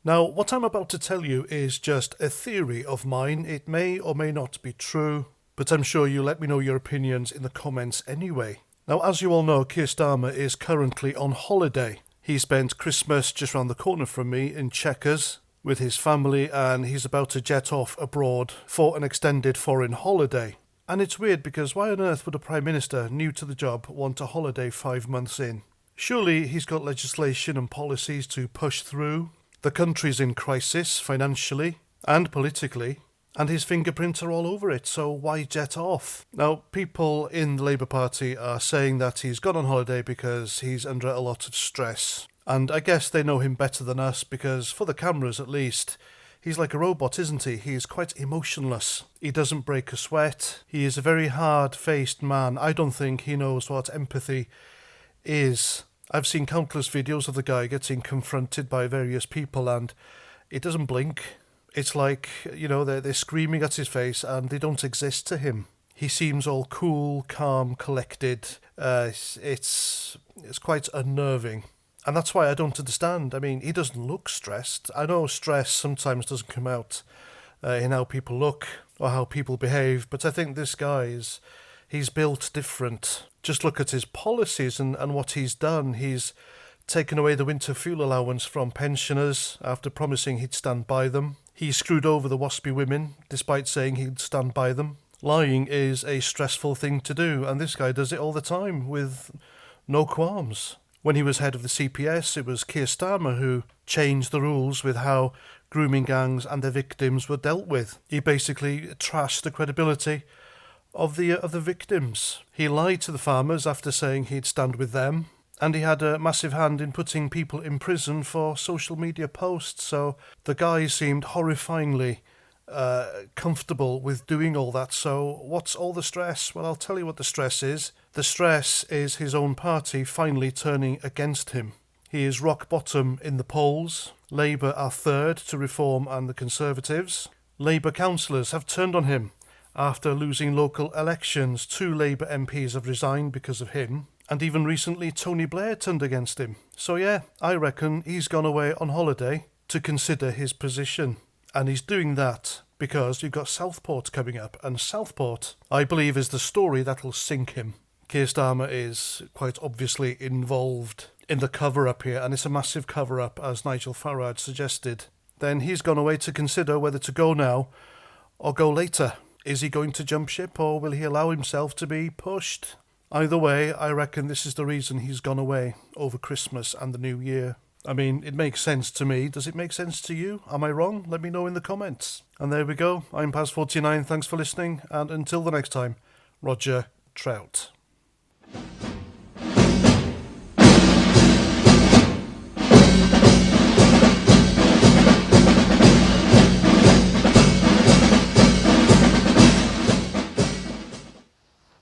Now, what I'm about to tell you is just a theory of mine. It may or may not be true, but I'm sure you'll let me know your opinions in the comments anyway. Now, as you all know, Keir Starmer is currently on holiday. He spent Christmas just round the corner from me in Chequers with his family, and he's about to jet off abroad for an extended foreign holiday. And it's weird because why on earth would a Prime Minister new to the job want a holiday 5 months in? Surely he's got legislation and policies to push through. The country's in crisis financially and politically, and his fingerprints are all over it, so why jet off? Now, people in the Labour Party are saying that he's gone on holiday because he's under a lot of stress. And I guess they know him better than us because, for the cameras at least, he's like a robot, isn't he? He's quite emotionless. He doesn't break a sweat. He is a very hard-faced man. I don't think he knows what empathy is. I've seen countless videos of the guy getting confronted by various people and it doesn't blink. It's like, they're screaming at his face and they don't exist to him. He seems all cool, calm, collected. It's quite unnerving. And that's why I don't understand. I mean, he doesn't look stressed. I know stress sometimes doesn't come out in how people look or how people behave, but I think this guy he's built different. Just look at his policies and what he's done. He's taken away the winter fuel allowance from pensioners after promising he'd stand by them. He screwed over the waspy women despite saying he'd stand by them. Lying is a stressful thing to do, and this guy does it all the time with no qualms. When he was head of the CPS, it was Keir Starmer who changed the rules with how grooming gangs and their victims were dealt with. He basically trashed the credibility of the victims. He lied to the farmers after saying he'd stand with them, and he had a massive hand in putting people in prison for social media posts, so the guy seemed horrifyingly comfortable with doing all that. So what's all the stress? Well, I'll tell you what the stress is. The stress is his own party finally turning against him. He is rock bottom in the polls. Labour are third to Reform and the Conservatives. Labour councillors have turned on him. After losing local elections, 2 Labour MPs have resigned because of him. And even recently, Tony Blair turned against him. So yeah, I reckon he's gone away on holiday to consider his position. And he's doing that because you've got Southport coming up. And Southport, I believe, is the story that'll sink him. Keir Starmer is quite obviously involved in the cover-up here. And it's a massive cover-up, as Nigel Farage suggested. Then he's gone away to consider whether to go now or go later. Is he going to jump ship or will he allow himself to be pushed? Either way, I reckon this is the reason he's gone away over Christmas and the New Year. I mean, it makes sense to me. Does it make sense to you? Am I wrong? Let me know in the comments. And there we go. I'm Paz49. Thanks for listening. And until the next time, Roger Trout.